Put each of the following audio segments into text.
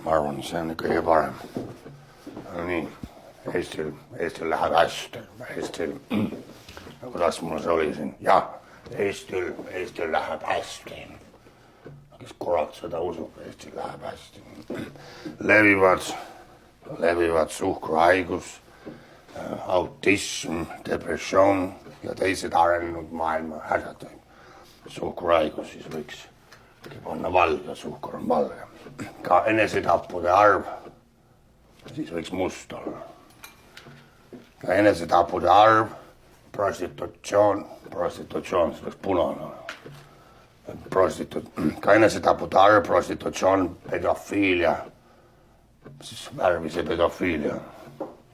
Ma arvan, see on kõige parem. Nii, Eestil läheb hästi. Kuidas mul see oli siin? Jah, Eestil läheb hästi. Kes kurat seda usub, Eestil läheb hästi. Levivad suhkruhaigus, autism, depressioon ja teised arenenud maailma hädad. Suhkruhaigus siis võiks panna valge, suhkur on valge. Ka enesetappude arv, siis võiks must olla. Ka enesetappude arv, prostitutsioon, siis võiks punane olla. Ka enesetappude arv, prostitutsioon, pedofiilia, siis värvise pedofiilia,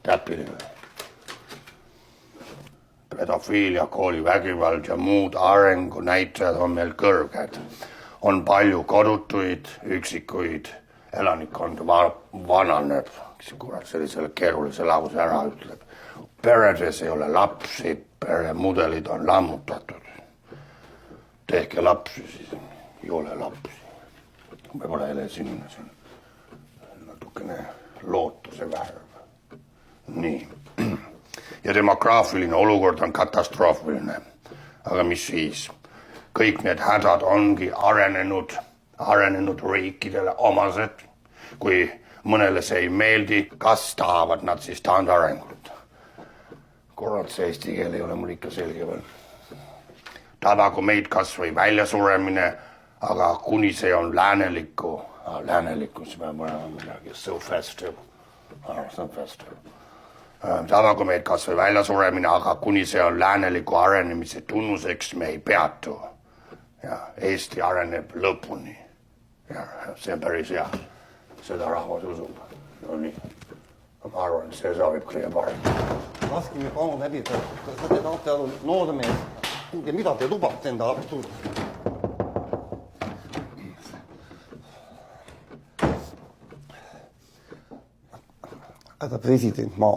täpiline. Pedofiilia, koolivägivald ja muud arengunäitajad on meil kõrged. On palju kodutuid, üksikuid, elanikkond vananeb, kes kurat sellisele keerulise lause ära ütleb. Peredes ei ole lapsi, peremudelid on lammutatud. Tehke lapsi siis, ei ole lapsi. Võib-olla ei ole sinna, see on natukene lootuse värv. Nii. Ja demograafiline olukord on katastroofiline. Aga mis siis? Kõik need hädad ongi arenenud riikidele omased. Kui mõnele see ei meeldi, kas tahavad nad siis taandarengut? Kurat, see eesti keel ei ole mul ikka selge veel. Tabagu meid kas või väljasuremine, aga kuni see on läänelikus peab olema midagi, so festive. Tabagu meid kas või väljasuremine, aga kuni see on lääneliku arenemise tunnuseks, me ei peatu. Ja Eesti areneb lõpuni. Ja see on päris hea. Seda rahvas usub. No nii. Ma arvan, et see saabib kõige parem. Laske me palun läbi, kas te tahate aru noore mees? Kuulge, mida te lubate enda absurd? Härra president, ma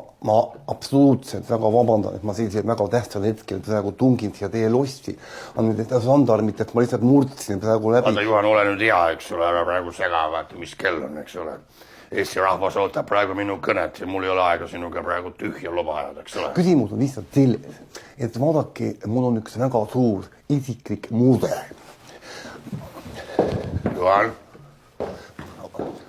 absoluutselt väga vabandan, et ma sellisel väga tähtsal hetkel praegu tungin siia teie lossi. On nüüd sandarmit, et ma lihtsalt murdsin praegu läbi. Vaata, Juhan, ole nüüd hea, eks ole, ära praegu sega, vaata, mis kell on, eks ole. Eesti rahvas ootab praegu minu kõnet ja mul ei ole aega sinuga praegu tühja loba ajada, eks ole. Küsimus on lihtsalt selles, et vaadake, mul on üks väga suur isiklik mure. Juhan?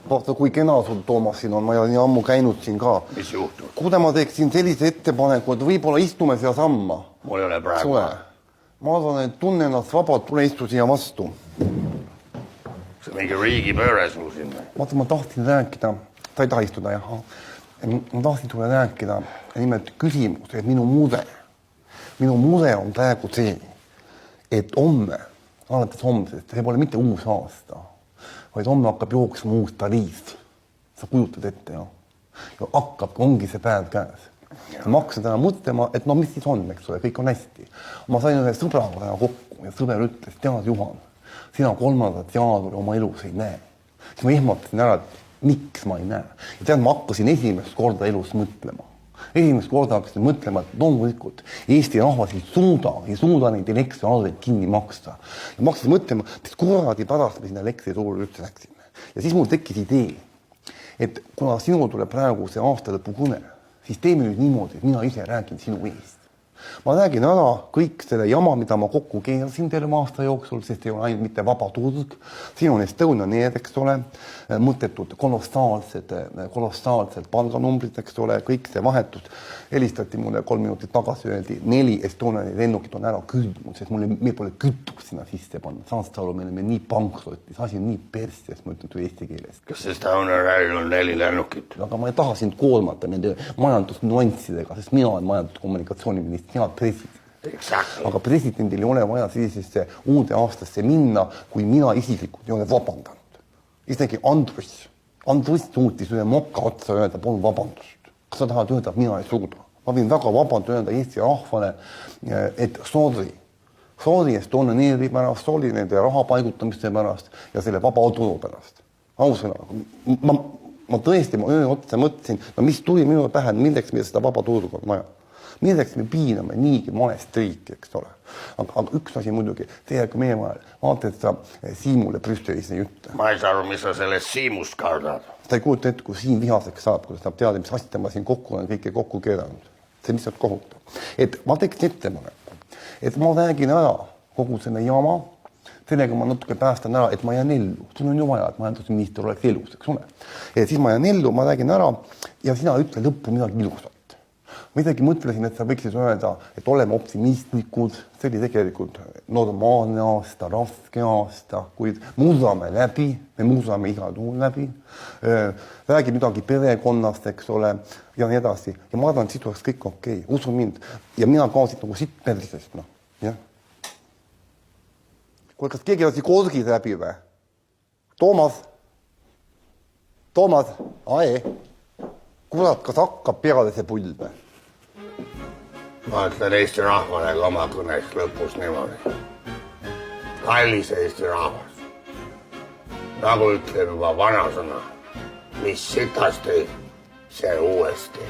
Vaata, kui kena sul Toomas siin on, ma ei ole nii ammu käinud siin ka. Mis juhtub? Kuida ma teeksin sellise ettepaneku, et võib-olla istume siia samma. Mul ei ole praegu. Ma arvan, et tunne ennast vabalt, tule istu siia vastu. See on mingi riigipööre sul sinna. Vaata, ma tahtsin rääkida, ta ei taha istuda, jah. Ma tahtsin sulle rääkida nimelt küsimus, et minu mure on praegu see, et homme, alates homsest, see pole mitte uus aasta, vaid homme hakkab jooksma uus tariif. Sa kujutad ette, jah. Ja ongi see päev käes. Ma hakkasin täna mõtlema, et no mis siis on, eks ole, kõik on hästi. Ma sain ühe sõbraga täna kokku ja sõber ütles, tead Juhan, sina 3. jaanuari oma elus ei näe. Siis ma ehmatasin ära, et miks ma ei näe. Ja tead, ma hakkasin esimest korda elus mõtlema. Esimest korda hakkasin mõtlema, et loomulikult Eesti rahvas ei suuda neid elektriarveid kinni maksta. Ja ma hakkasin mõtlema, mis kuradi pärast me sinna elektriturule üldse läksime. Ja siis mul tekkis idee, et kuna sinu tuleb praegu see aasta lõpu kõne, siis teeme nüüd niimoodi, et mina ise räägin sinu eest. Ma räägin ära kõik selle jama, mida ma kokku keerasin terve aasta jooksul, sest ei ole ainult mitte vaba turg. Siin on Estonia need, eks ole, mõttetud kolossaalsed palganumbrid, eks ole, kõik see vahetus. Helistati mulle 3 minutit tagasi, öeldi 4 Estonia lennukit on ära küldnud, sest meil pole kütust sinna sisse panna. Saast aru, me oleme nii pankrotis, asi on nii persses, ma ütlen eesti keeles. Kas see Estonia on 4 lennukit? Aga ma ei taha sind koolmata nende majandusnuanssidega, sest mina olen majanduskommunikatsiooniminister, sina president. Exactly. Aga presidendil ei ole vaja sellisesse uude aastasse minna, kui mina isiklikult ei ole vabandanud. Isegi Andrus suutis ühe moka otsa öelda, polnud vabandust. Kas sa tahad öelda, et mina ei suuda? Ma võin väga vabalt öelda Eesti rahvale, et sorry Estonia neeri pärast, sorry nende raha paigutamiste pärast ja selle vaba turu pärast. Ausõna, ma tõesti öö otsa mõtlesin, no mis tuli minu pähe, milleks meil seda vaba turgu on vaja. milleks me piiname niigi monest riiki, eks ole. Aga üks asi muidugi, teiega meie vahel, vaata, et sa Siimule Brüsselis ei ütle. Ma ei saa aru, mis sa sellest Siimust kardad. Ta ei kujuta ette, kui Siim vihaseks saab, kui ta saab teada, mis asja ma siin kokku olen kõike kokku keeranud. See on lihtsalt kohutav. Et ma teeks ettepaneku, et ma räägin ära kogu selle jama, sellega ma natuke päästan ära, et ma jään ellu. Sul on ju vaja, et majandusminister oleks elus, eks ole. Ja siis ma jään ellu, ma räägin ära ja sina ütle lõppu midagi ilusat. Ma isegi mõtlesin, et sa võiksid öelda, et oleme optimistlikud, see oli tegelikult normaalne aasta, raske aasta, kuid muusame läbi, me muusame igal juhul läbi, räägi midagi perekonnast, eks ole, ja nii edasi. Ja ma arvan, et siit oleks kõik okei, usu mind. Ja mina kaosin nagu siit persest, noh, jah. Kuule, kas keegi lasi korgid läbi või? Toomas, ae, kurat, kas hakkab peale see pull või? Ma ütlen Eesti rahvale ka oma kõnes lõpus niimoodi. Kallis Eesti rahvas. Nagu ütleb juba vanasõna, mis sitasti, see uuesti.